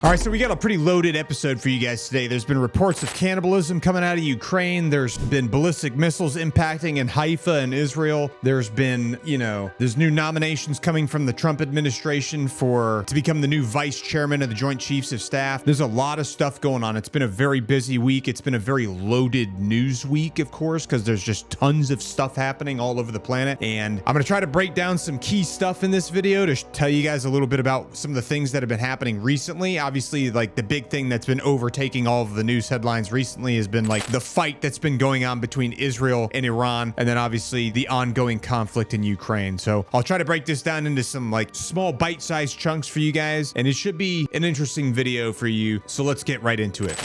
All right, so we got a pretty loaded episode for you guys today. There's been reports of cannibalism coming out of Ukraine. There's been ballistic missiles impacting in Haifa and Israel. There's been, there's new nominations coming from the Trump administration to become the new vice chairman of the Joint Chiefs of Staff. There's a lot of stuff going on. It's been a very busy week. It's been a very loaded news week, of course, because there's just tons of stuff happening all over the planet. And I'm going to try to break down some key stuff in this video to tell you guys a little bit about some of the things that have been happening recently. Obviously, like the big thing that's been overtaking all of the news headlines recently has been like the fight that's been going on between Israel and Iran, and then obviously the ongoing conflict in Ukraine. So I'll try to break this down into some like small bite-sized chunks for you guys, and it should be an interesting video for you. So let's get right into it.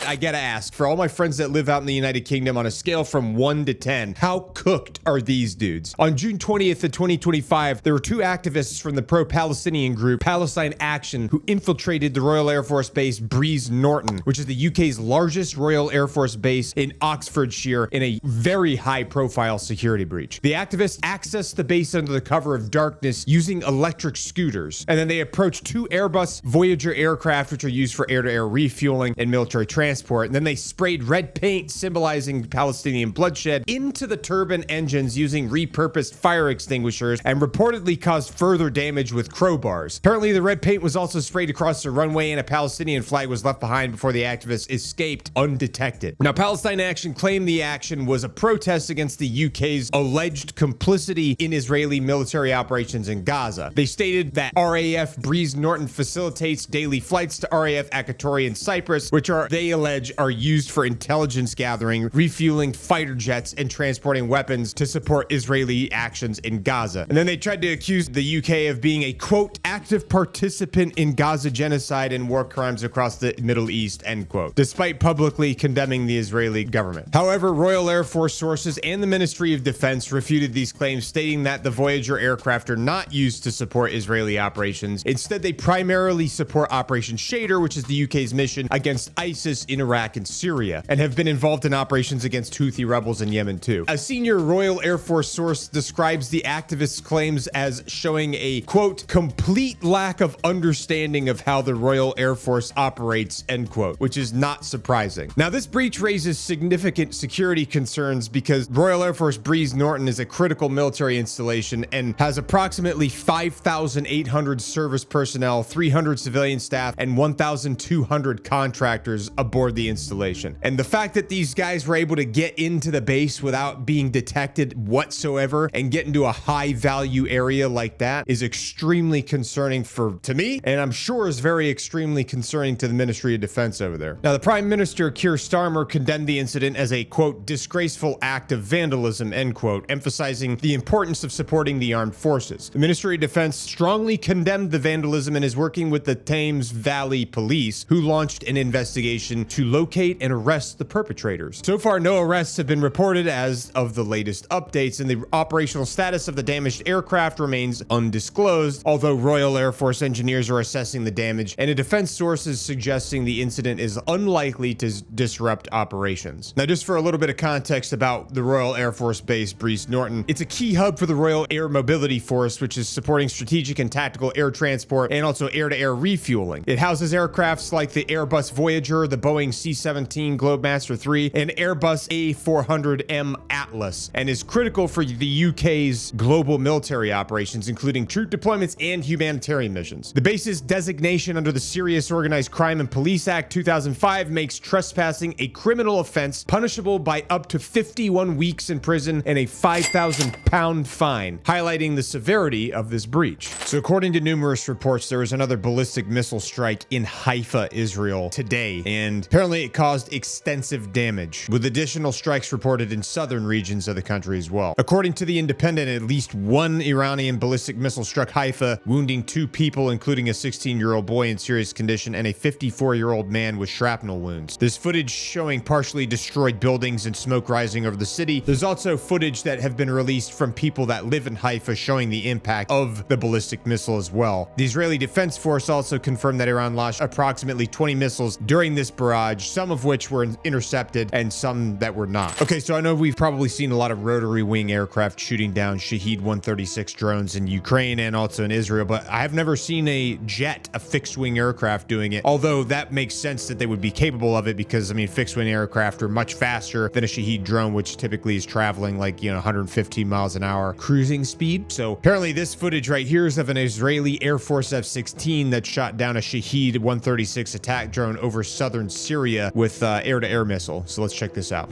I gotta ask, for all my friends that live out in the United Kingdom, on a scale from 1 to 10, how cooked are these dudes? On June 20th of 2025, there were two activists from the pro-Palestinian group Palestine Action who infiltrated the Royal Air Force Base Breeze Norton, which is the UK's largest Royal Air Force base in Oxfordshire, in a very high-profile security breach. The activists accessed the base under the cover of darkness using electric scooters, and then they approached two Airbus Voyager aircraft, which are used for air-to-air refueling and military transport. And then they sprayed red paint symbolizing Palestinian bloodshed into the turbine engines using repurposed fire extinguishers, and reportedly caused further damage with crowbars. Apparently, the red paint was also sprayed across the runway, and a Palestinian flag was left behind before the activists escaped undetected. Now, Palestine Action claimed the action was a protest against the UK's alleged complicity in Israeli military operations in Gaza. They stated that RAF Breeze Norton facilitates daily flights to RAF Akatori in Cyprus, which they allege are used for intelligence gathering, refueling fighter jets, and transporting weapons to support Israeli actions in Gaza. And then they tried to accuse the UK of being a, quote, active participant in Gaza genocide and war crimes across the Middle East, end quote, despite publicly condemning the Israeli government. However, Royal Air Force sources and the Ministry of Defense refuted these claims, stating that the Voyager aircraft are not used to support Israeli operations. Instead, they primarily support Operation Shader, which is the UK's mission against ISIS in Iraq and Syria, and have been involved in operations against Houthi rebels in Yemen too. A senior Royal Air Force source describes the activists' claims as showing a, quote, complete lack of understanding of how the Royal Air Force operates, end quote, which is not surprising. Now, this breach raises significant security concerns because Royal Air Force Breeze Norton is a critical military installation and has approximately 5,800 service personnel, 300 civilian staff, and 1,200 contractors aboard the installation. And the fact that these guys were able to get into the base without being detected whatsoever and get into a high value area like that is extremely concerning to me, and I'm sure is very extremely concerning to the Ministry of Defense over there. Now, the Prime Minister Keir Starmer condemned the incident as a, quote, disgraceful act of vandalism, end quote, emphasizing the importance of supporting the armed forces. The Ministry of Defense strongly condemned the vandalism and is working with the Thames Valley Police, who launched an investigation to locate and arrest the perpetrators. So far, no arrests have been reported as of the latest updates, and the operational status of the damaged aircraft remains undisclosed, although Royal Air Force engineers are assessing the damage, and a defense source is suggesting the incident is unlikely to disrupt operations. Now, just for a little bit of context about the Royal Air Force Base Breeze Norton, it's a key hub for the Royal Air Mobility Force, which is supporting strategic and tactical air transport and also air-to-air refueling. It houses aircrafts like the Airbus Voyager, the Boeing C-17 Globemaster III, and Airbus A400M Atlas, and is critical for the UK's global military operations, including troop deployments and humanitarian missions. The base's designation under the Serious Organized Crime and Police Act 2005 makes trespassing a criminal offense punishable by up to 51 weeks in prison and a £5,000 fine, highlighting the severity of this breach. So according to numerous reports, there was another ballistic missile strike in Haifa, Israel today, and apparently it caused extensive damage, with additional strikes reported in southern regions of the country as well. According to The Independent, at least one Iranian ballistic missile struck Haifa, wounding 2 people, including a 16-year-old boy in serious condition and a 54-year-old man with shrapnel wounds. There's footage showing partially destroyed buildings and smoke rising over the city. There's also footage that have been released from people that live in Haifa showing the impact of the ballistic missile as well. The Israeli Defense Force also confirmed that Iran launched approximately 20 missiles during this barrage, barrage, some of which were intercepted and some that were not. Okay, so I know we've probably seen a lot of rotary wing aircraft shooting down Shahed 136 drones in Ukraine and also in Israel, but I've never seen a jet, a fixed wing aircraft doing it, although that makes sense that they would be capable of it because, I mean, fixed wing aircraft are much faster than a Shahed drone, which typically is traveling like, 115 miles an hour cruising speed. So apparently this footage right here is of an Israeli Air Force F-16 that shot down a Shahed 136 attack drone over southern Syria with air-to-air missile. So let's check this out.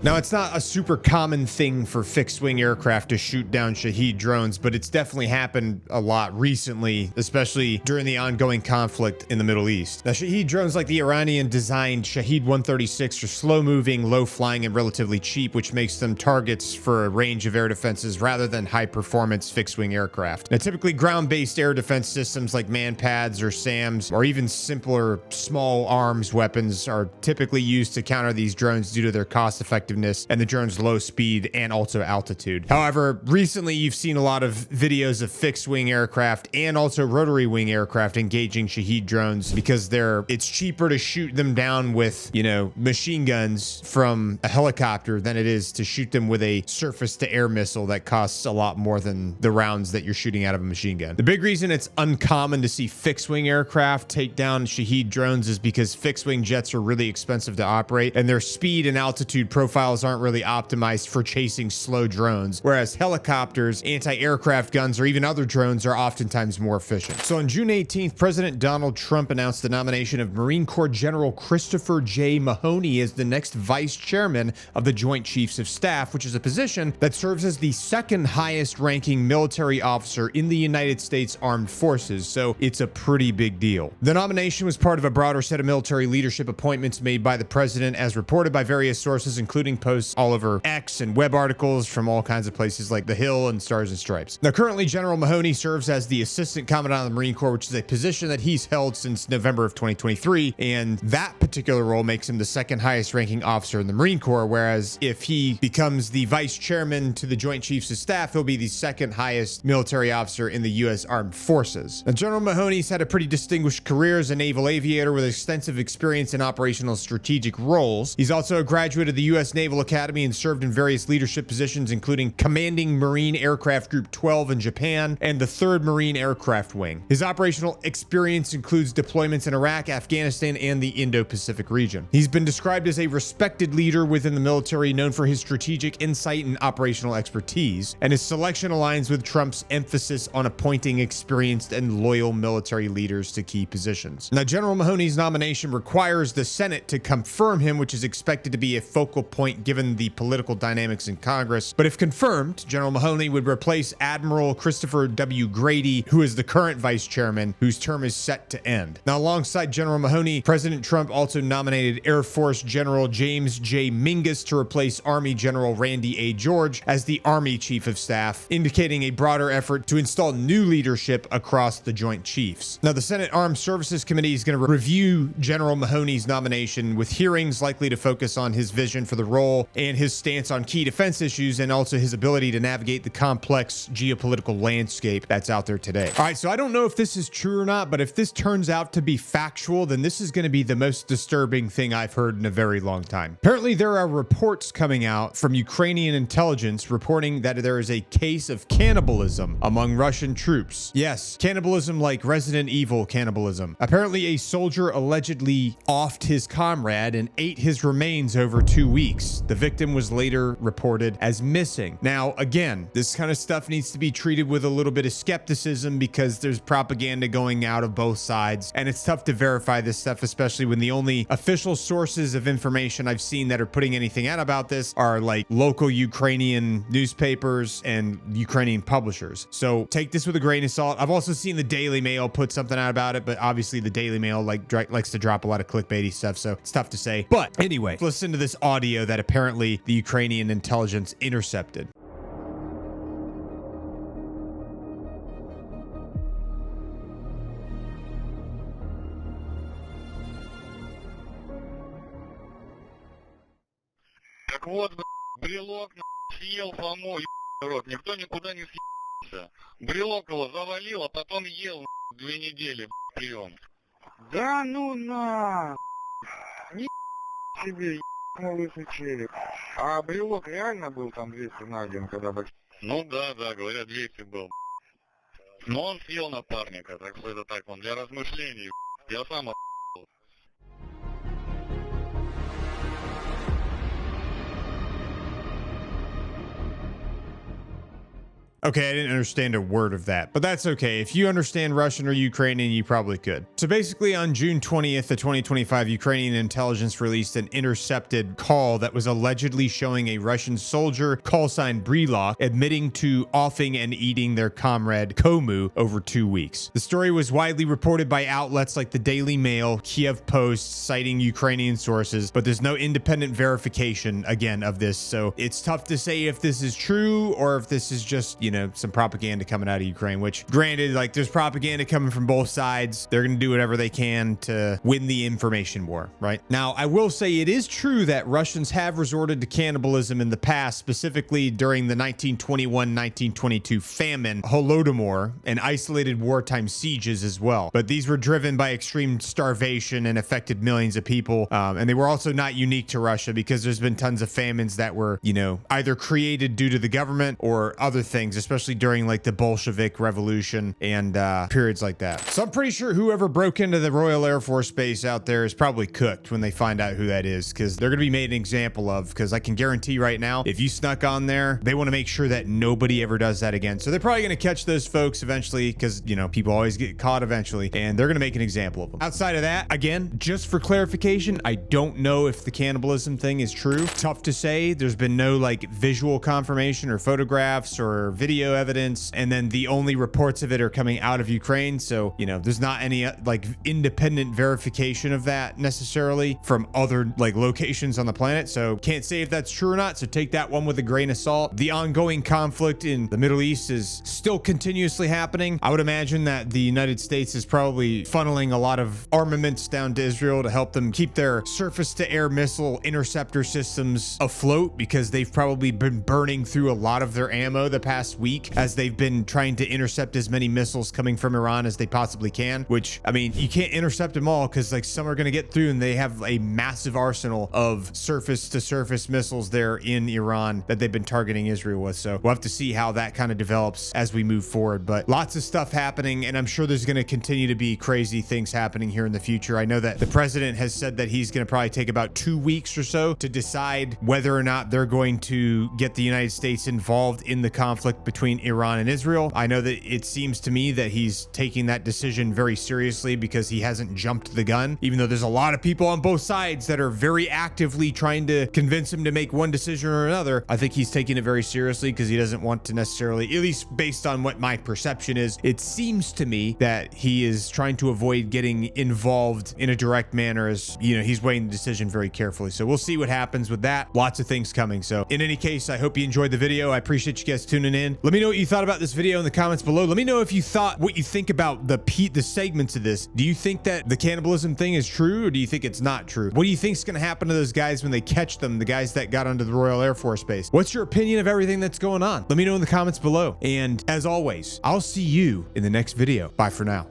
Now, it's not a super common thing for fixed-wing aircraft to shoot down Shahed drones, but it's definitely happened a lot recently, especially during the ongoing conflict in the Middle East. Now, Shahed drones like the Iranian-designed Shahed 136 are slow-moving, low-flying, and relatively cheap, which makes them targets for a range of air defenses rather than high-performance fixed-wing aircraft. Now, typically, ground-based air defense systems like MANPADS or SAMs, or even simpler small arms weapons are typically used to counter these drones due to their cost-effectiveness and the drone's low speed and also altitude. However, recently you've seen a lot of videos of fixed wing aircraft and also rotary wing aircraft engaging Shahed drones because it's cheaper to shoot them down with, machine guns from a helicopter than it is to shoot them with a surface to air missile that costs a lot more than the rounds that you're shooting out of a machine gun. The big reason it's uncommon to see fixed wing aircraft take down Shahed drones is because fixed wing jets are really expensive to operate and their speed and altitude profiles aren't really optimized for chasing slow drones, whereas helicopters, anti-aircraft guns, or even other drones are oftentimes more efficient. So on June 18th, President Donald Trump announced the nomination of Marine Corps General Christopher J. Mahoney as the next vice chairman of the Joint Chiefs of Staff, which is a position that serves as the second highest ranking military officer in the United States Armed Forces, so it's a pretty big deal. The nomination was part of a broader set of military leadership appointments made by the president, as reported by various sources, including posts all over X and web articles from all kinds of places like The Hill and Stars and Stripes. Now, currently, General Mahoney serves as the Assistant Commandant of the Marine Corps, which is a position that he's held since November of 2023, and that particular role makes him the second highest ranking officer in the Marine Corps, whereas if he becomes the vice chairman to the Joint Chiefs of Staff, he'll be the second highest military officer in the U.S. Armed Forces. Now, General Mahoney's had a pretty distinguished career as a naval aviator with extensive experience in operational strategic roles. He's also a graduate of the U.S. Naval Academy and served in various leadership positions, including commanding Marine Aircraft Group 12 in Japan and the 3rd Marine Aircraft Wing. His operational experience includes deployments in Iraq, Afghanistan, and the Indo-Pacific region. He's been described as a respected leader within the military, known for his strategic insight and operational expertise, and his selection aligns with Trump's emphasis on appointing experienced and loyal military leaders to key positions. Now, General Mahoney's nomination requires the Senate to confirm him, which is expected to be a focal point given the political dynamics in Congress. But if confirmed, General Mahoney would replace Admiral Christopher W. Grady, who is the current vice chairman, whose term is set to end. Now, alongside General Mahoney, President Trump also nominated Air Force General James J. Mingus to replace Army General Randy A. George as the Army Chief of Staff, indicating a broader effort to install new leadership across the Joint Chiefs. Now, the Senate Armed Services Committee is going to review General Mahoney's nomination, with hearings likely to focus on his vision for the role and his stance on key defense issues, and also his ability to navigate the complex geopolitical landscape that's out there today. All right, so I don't know if this is true or not, but if this turns out to be factual, then this is going to be the most disturbing thing I've heard in a very long time. Apparently, there are reports coming out from Ukrainian intelligence reporting that there is a case of cannibalism among Russian troops. Yes, cannibalism like Resident Evil cannibalism. Apparently, a soldier allegedly offed his comrade and ate his remains over 2 weeks. The victim was later reported as missing. Now, again, this kind of stuff needs to be treated with a little bit of skepticism because there's propaganda going out of both sides, and it's tough to verify this stuff, especially when the only official sources of information I've seen that are putting anything out about this are like local Ukrainian newspapers and Ukrainian publishers. So take this with a grain of salt. I've also seen the Daily Mail put something out about it, but obviously the Daily Mail likes to drop a lot of clickbaity stuff, so it's tough to say. But anyway, listen to this audio that apparently the Ukrainian intelligence intercepted. Так вот, брелок съел само, рот, никто никуда не съел. Брелок его завалил, а потом ел 2 недели прием. Да ну на! Ни себе, лысый череп. А брелок реально был там 200 найден, когда бы... Ну да, говорят 200 был. Но он съел напарника, так что это так, он для размышлений. Я сам Okay, I didn't understand a word of that, but that's okay. If you understand Russian or Ukrainian, you probably could. So basically on June 20th of 2025, Ukrainian intelligence released an intercepted call that was allegedly showing a Russian soldier, call sign Brelok, admitting to offing and eating their comrade Komu over 2 weeks. The story was widely reported by outlets like the Daily Mail, Kiev Post, citing Ukrainian sources, but there's no independent verification, again, of this. So it's tough to say if this is true or if this is just, you know, some propaganda coming out of Ukraine, which granted, like there's propaganda coming from both sides. They're going to do whatever they can to win the information war, right? Now, I will say it is true that Russians have resorted to cannibalism in the past, specifically during the 1921-1922 famine, Holodomor, and isolated wartime sieges as well. But these were driven by extreme starvation and affected millions of people. And they were also not unique to Russia because there's been tons of famines that were, you know, either created due to the government or other things, especially during like the Bolshevik Revolution and periods like that. So I'm pretty sure whoever broke into the Royal Air Force Base out there is probably cooked when they find out who that is, because they're going to be made an example of, because I can guarantee right now, if you snuck on there, they want to make sure that nobody ever does that again. So they're probably going to catch those folks eventually, because, you know, people always get caught eventually, and they're going to make an example of them. Outside of that, again, just for clarification, I don't know if the cannibalism thing is true. Tough to say. There's been no like visual confirmation or photographs or video evidence, and then the only reports of it are coming out of Ukraine. So, you know, there's not any like independent verification of that necessarily from other like locations on the planet. So can't say if that's true or not. So take that one with a grain of salt. The ongoing conflict in the Middle East is still continuously happening. I would imagine that the United States is probably funneling a lot of armaments down to Israel to help them keep their surface to air missile interceptor systems afloat, because they've probably been burning through a lot of their ammo the past week as they've been trying to intercept as many missiles coming from Iran as they possibly can, which, I mean, you can't intercept them all because like some are going to get through, and they have a massive arsenal of surface to surface missiles there in Iran that they've been targeting Israel with. So we'll have to see how that kind of develops as we move forward, but lots of stuff happening, and I'm sure there's going to continue to be crazy things happening here in the future. I know that the president has said that he's going to probably take about 2 weeks or so to decide whether or not they're going to get the United States involved in the conflict between Iran and Israel. I know that it seems to me that he's taking that decision very seriously because he hasn't jumped the gun, even though there's a lot of people on both sides that are very actively trying to convince him to make one decision or another. I think he's taking it very seriously because he doesn't want to necessarily, at least based on what my perception is, it seems to me that he is trying to avoid getting involved in a direct manner, as, you know, he's weighing the decision very carefully. So we'll see what happens with that. Lots of things coming. So in any case, I hope you enjoyed the video. I appreciate you guys tuning in. Let me know what you thought about this video in the comments below. Let me know if you thought what you think about the segments of this. Do you think that the cannibalism thing is true, or do you think it's not true? What do you think is going to happen to those guys when they catch them, the guys that got onto the Royal Air Force Base? What's your opinion of everything that's going on? Let me know in the comments below. And as always, I'll see you in the next video. Bye for now.